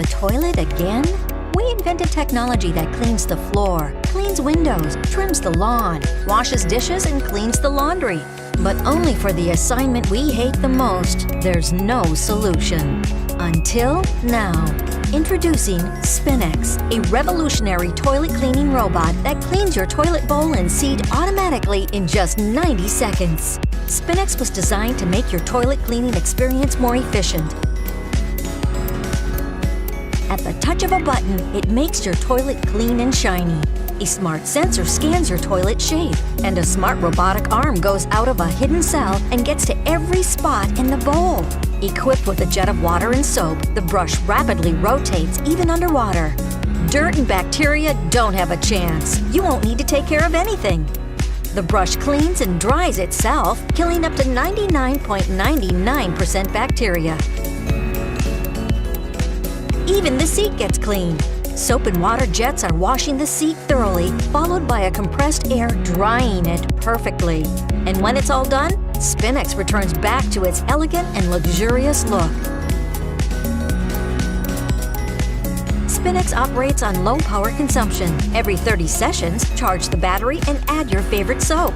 toilet again? We invented technology that cleans the floor, cleans windows, trims the lawn, washes dishes, and cleans the laundry. But only for the assignment we hate the most, there's no solution. Until now. Introducing SPINX, a revolutionary toilet cleaning robot that cleans your toilet bowl and seat automatically in just 90 seconds. SPINX was designed to make your toilet cleaning experience more efficient. At the touch of a button, it makes your toilet clean and shiny. A smart sensor scans your toilet shape, and a smart robotic arm goes out of a hidden cell and gets to every spot in the bowl. Equipped with a jet of water and soap, the brush rapidly rotates even underwater. Dirt and bacteria don't have a chance. You won't need to take care of anything. The brush cleans and dries itself, killing up to 99.99% bacteria. Even the seat gets clean. Soap and water jets are washing the seat thoroughly, followed by a compressed air drying it perfectly. And when it's all done, SPINX returns back to its elegant and luxurious look. SPINX operates on low power consumption. Every 30 sessions, charge the battery and add your favorite soap.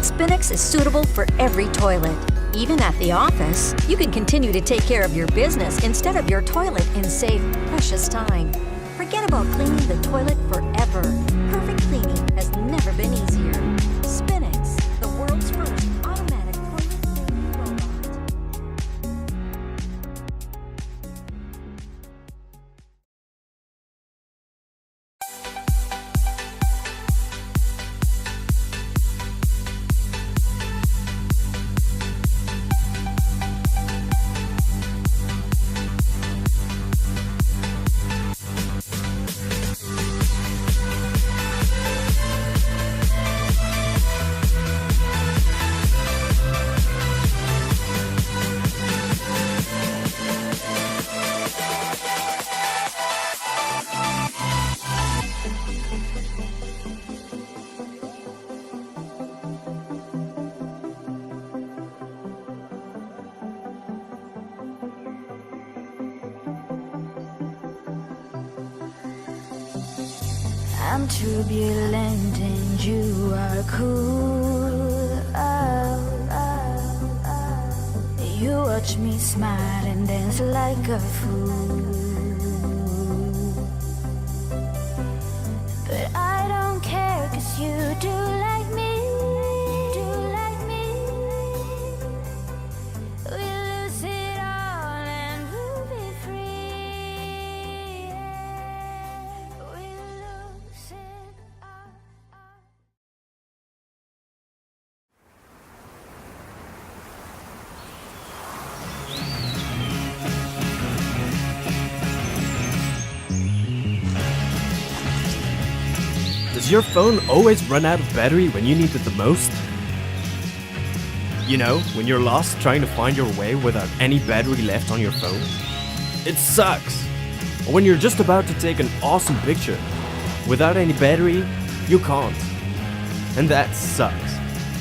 SPINX is suitable for every toilet. Even at the office, you can continue to take care of your business instead of your toilet and save precious time. Forget about cleaning the toilet forever. Perfect cleaning has never been easier. SPINX, the world's first automatic toilet cleaning robot. I'm turbulent and you are cool. You watch me smile and dance like a fool. But I don't care, 'cause you do like me. We lose it all and we'll be free. We lose it all. Does your phone always run out of battery when you need it the most? You know, when you're lost trying to find your way without any battery left on your phone? It sucks! Or when you're just about to take an awesome picture. Without any battery, you can't. And that sucks.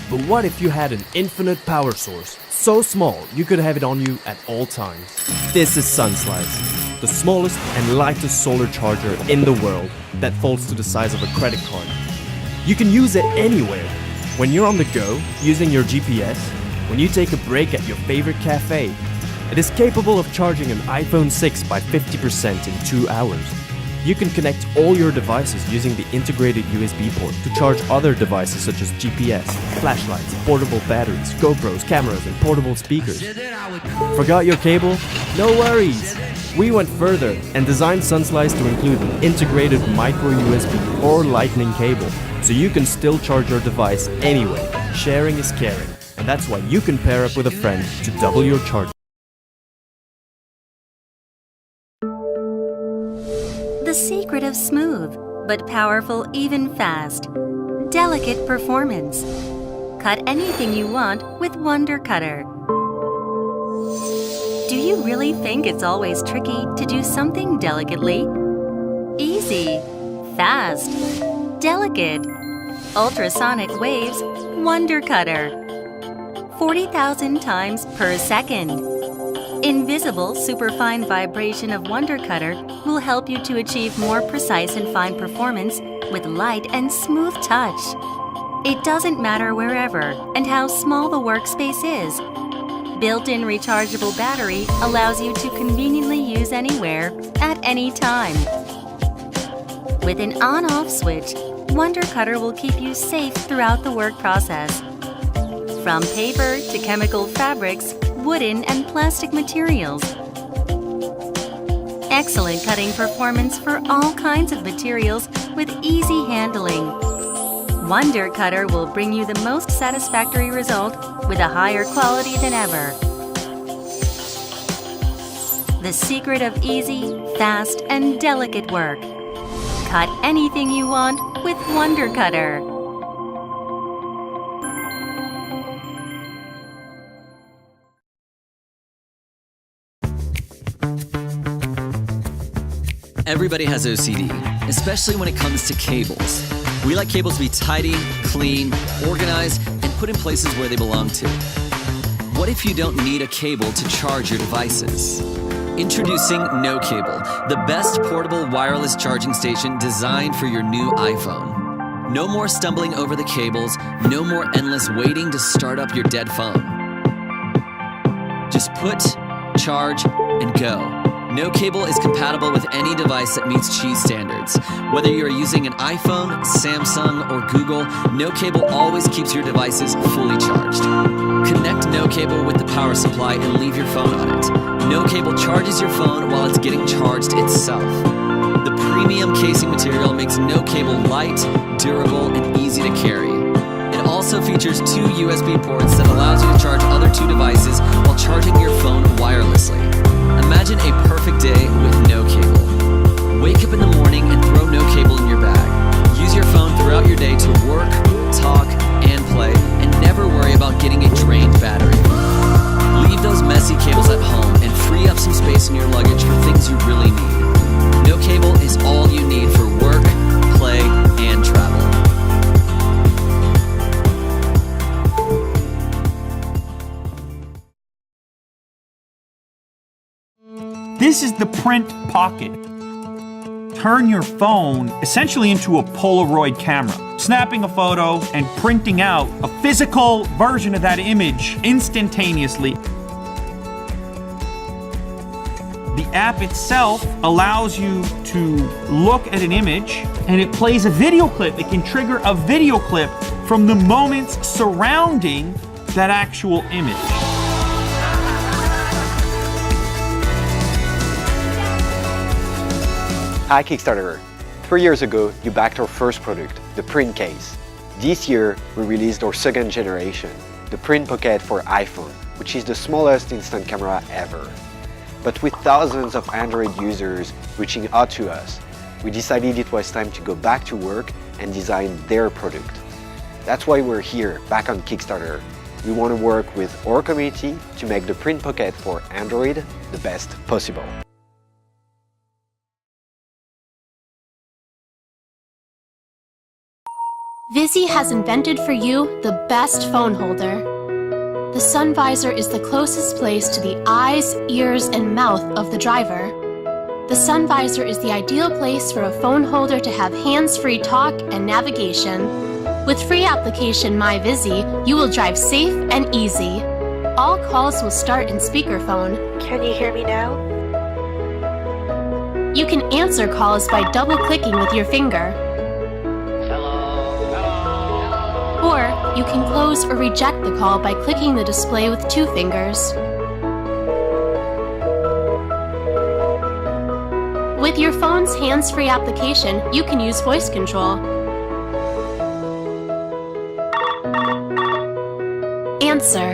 But what if you had an infinite power source, so small you could have it on you at all times? This is SunSlice, the smallest and lightest solar charger in the world that folds to the size of a credit card. You can use it anywhere. When you're on the go, using your GPS, when you take a break at your favorite cafe. It is capable of charging an iPhone 6 by 50% in 2 hours. You can connect all your devices using the integrated USB port to charge other devices such as GPS, flashlights, portable batteries, GoPros, cameras, and portable speakers. Forgot your cable? No worries! We went further and designed SunSlice to include an integrated micro USB or lightning cable, so you can still charge your device anyway. Sharing is caring, and that's why you can pair up with a friend to double your charge. The secret of smooth, but powerful even fast. Delicate performance. Cut anything you want with Wonder Cutter. Do you really think it's always tricky to do something delicately? Easy, fast, delicate. Ultrasonic waves, Wonder Cutter. 40,000 times per second. Invisible superfine vibration of Wonder Cutter will help you to achieve more precise and fine performance with light and smooth touch. It doesn't matter wherever and how small the workspace is. Built-in rechargeable battery allows you to conveniently use anywhere at any time. With an on-off switch, Wonder Cutter will keep you safe throughout the work process. From paper to chemical fabrics, wooden and plastic materials. Excellent cutting performance for all kinds of materials with easy handling. Wonder Cutter will bring you the most satisfactory result with a higher quality than ever. The secret of easy, fast, and delicate work. Cut anything you want with Wonder Cutter. Everybody has OCD, especially when it comes to cables. We like cables to be tidy, clean, organized, and put in places where they belong to. What if you don't need a cable to charge your devices? Introducing No Cable, the best portable wireless charging station designed for your new iPhone. No more stumbling over the cables, no more endless waiting to start up your dead phone. Just put, charge, and go. No Cable is compatible with any device that meets Qi standards. Whether you're using an iPhone, Samsung, or Google, No Cable always keeps your devices fully charged. Connect No Cable with the power supply and leave your phone on it. No Cable charges your phone while it's getting charged itself. The premium casing material makes No Cable light, durable, and easy to carry. It also features 2 USB ports that allows you to charge other 2 devices while charging your phone wirelessly. Imagine a perfect day with No Cable. Wake up in the morning and throw No Cable in your bag. Use your phone throughout your day to work, talk, and play, and never worry about getting a drained battery. Leave those messy cables at home and free up some space in your luggage for things you really need. No Cable is all you need for work, play, and travel. This is the Print Pocket. Turn your phone essentially into a Polaroid camera, snapping a photo and printing out a physical version of that image instantaneously. The app itself allows you to look at an image and it plays a video clip. It can trigger a video clip from the moments surrounding that actual image. Hi Kickstarter! 3 years ago, you backed our first product, the Print Case. This year, we released our second generation, the Print Pocket for iPhone, which is the smallest instant camera ever. But with thousands of Android users reaching out to us, we decided it was time to go back to work and design their product. That's why we're here, back on Kickstarter. We want to work with our community to make the Print Pocket for Android the best possible. Visi has invented for you the best phone holder. The sun visor is the closest place to the eyes, ears, and mouth of the driver. The sun visor is the ideal place for a phone holder to have hands-free talk and navigation. With free application My Visi, you will drive safe and easy. All calls will start in speakerphone. Can you hear me now? You can answer calls by double-clicking with your finger. Or you can close or reject the call by clicking the display with 2 fingers. With your phone's hands-free application, you can use voice control. Answer.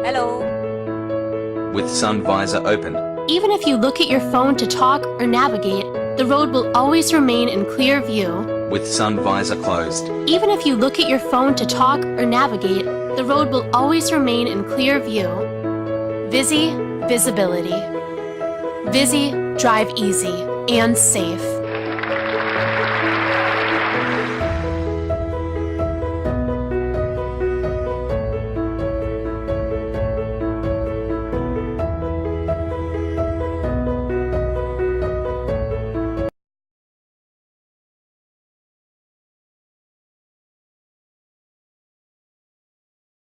Hello. With sun visor open. Even if you look at your phone to talk or navigate, the road will always remain in clear view. With sun visor closed. Even if you look at your phone to talk or navigate, the road will always remain in clear view. Visi, visibility. Visi, drive easy and safe.